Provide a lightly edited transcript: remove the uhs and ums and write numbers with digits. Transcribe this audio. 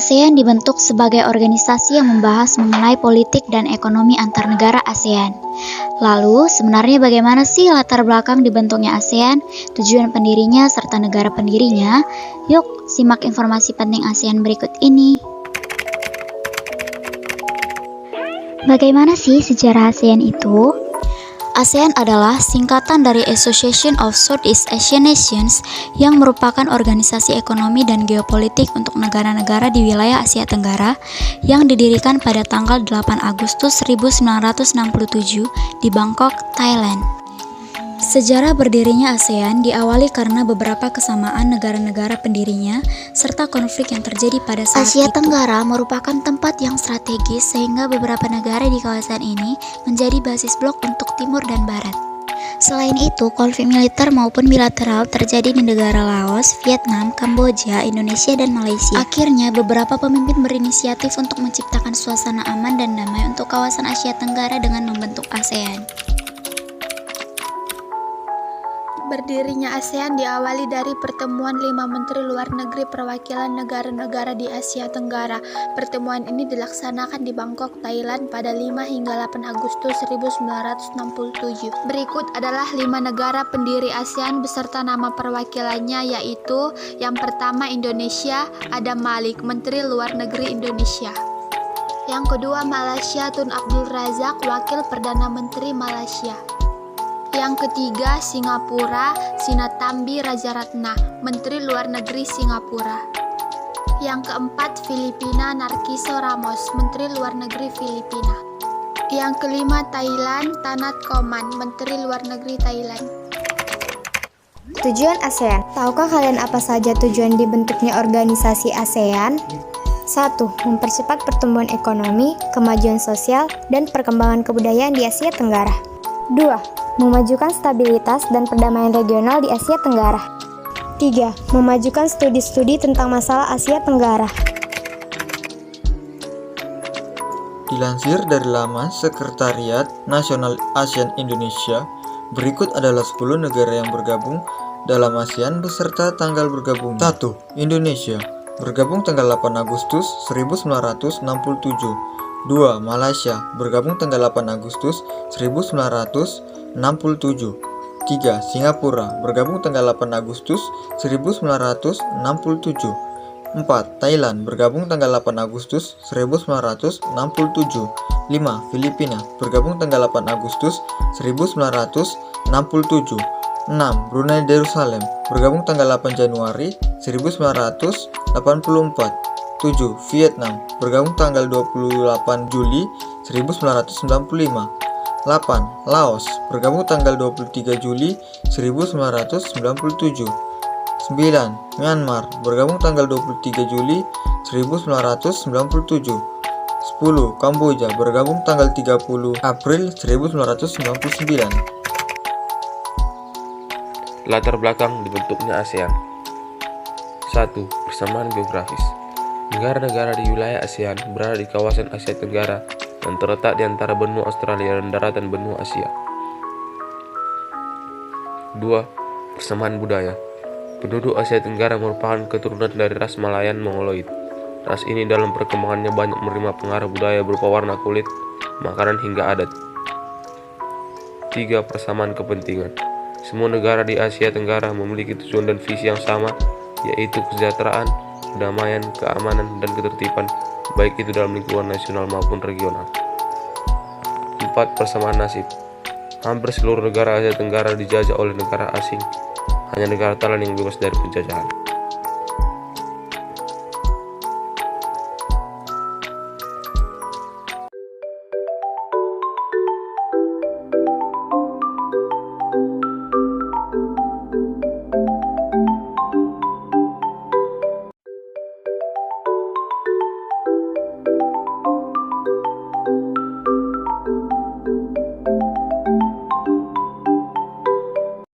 ASEAN dibentuk sebagai organisasi yang membahas mengenai politik dan ekonomi antar negara ASEAN. Lalu, sebenarnya bagaimana sih latar belakang dibentuknya ASEAN, tujuan pendirinya, serta negara pendirinya? Yuk, simak informasi penting ASEAN berikut ini. Bagaimana sih sejarah ASEAN itu? ASEAN adalah singkatan dari Association of Southeast Asian Nations yang merupakan organisasi ekonomi dan geopolitik untuk negara-negara di wilayah Asia Tenggara yang didirikan pada tanggal 8 Agustus 1967 di Bangkok, Thailand. Sejarah berdirinya ASEAN diawali karena beberapa kesamaan negara-negara pendirinya serta konflik yang terjadi pada saat Asia itu. Tenggara merupakan tempat yang strategis sehingga beberapa negara di kawasan ini menjadi basis blok untuk Timur dan Barat. Selain itu, konflik militer maupun bilateral terjadi di negara Laos, Vietnam, Kamboja, Indonesia, dan Malaysia. Akhirnya, beberapa pemimpin berinisiatif untuk menciptakan suasana aman dan damai untuk kawasan Asia Tenggara dengan membentuk ASEAN. Berdirinya ASEAN diawali dari pertemuan 5 Menteri Luar Negeri perwakilan negara-negara di Asia Tenggara. Pertemuan ini dilaksanakan di Bangkok, Thailand pada 5 hingga 8 Agustus 1967. Berikut adalah 5 negara pendiri ASEAN beserta nama perwakilannya, yaitu yang pertama Indonesia, ada Malik, Menteri Luar Negeri Indonesia. Yang kedua Malaysia, Tun Abdul Razak, Wakil Perdana Menteri Malaysia. Yang ketiga, Singapura, Sinnathamby Rajaratnam, Menteri Luar Negeri Singapura. Yang keempat, Filipina, Narciso Ramos, Menteri Luar Negeri Filipina. Yang kelima, Thailand, Tanat Koman, Menteri Luar Negeri Thailand. Tujuan ASEAN. Tahukah kalian apa saja tujuan dibentuknya organisasi ASEAN? 1. Mempercepat pertumbuhan ekonomi, kemajuan sosial, dan perkembangan kebudayaan di Asia Tenggara. 2. Memajukan stabilitas dan perdamaian regional di Asia Tenggara. 3. Memajukan studi-studi tentang masalah Asia Tenggara. Dilansir dari laman Sekretariat Nasional ASEAN Indonesia, berikut adalah 10 negara yang bergabung dalam ASEAN beserta tanggal bergabung. 1. Indonesia, bergabung tanggal 8 Agustus 1967. 2. Malaysia, bergabung tanggal 8 Agustus 1967. 3. Singapura, bergabung tanggal 8 Agustus 1967. 4. Thailand, bergabung tanggal 8 Agustus 1967. 5. Filipina, bergabung tanggal 8 Agustus 1967. 6. Brunei Darussalam, bergabung tanggal 8 Januari 1984. 7. Vietnam, bergabung tanggal 28 Juli 1995. 8. Laos, bergabung tanggal 23 Juli 1997. 9. Myanmar, bergabung tanggal 23 Juli 1997. 10. Kamboja, bergabung tanggal 30 April 1999. Latar belakang dibentuknya ASEAN. 1. Persamaan geografis. Negara-negara di wilayah ASEAN berada di kawasan Asia Tenggara dan terletak di antara benua Australia dan daratan benua Asia. 2. Persamaan budaya. Penduduk Asia Tenggara merupakan keturunan dari ras Malayan Mongoloid. Ras ini dalam perkembangannya banyak menerima pengaruh budaya berupa warna kulit, makanan hingga adat. 3. Persamaan kepentingan. Semua negara di Asia Tenggara memiliki tujuan dan visi yang sama, yaitu kesejahteraan, kedamaian, keamanan, dan ketertiban, baik itu dalam lingkungan nasional maupun regional. 4. Persamaan nasib. Hampir seluruh negara Asia Tenggara dijajah oleh negara asing. Hanya negara Thailand yang bebas dari penjajahan.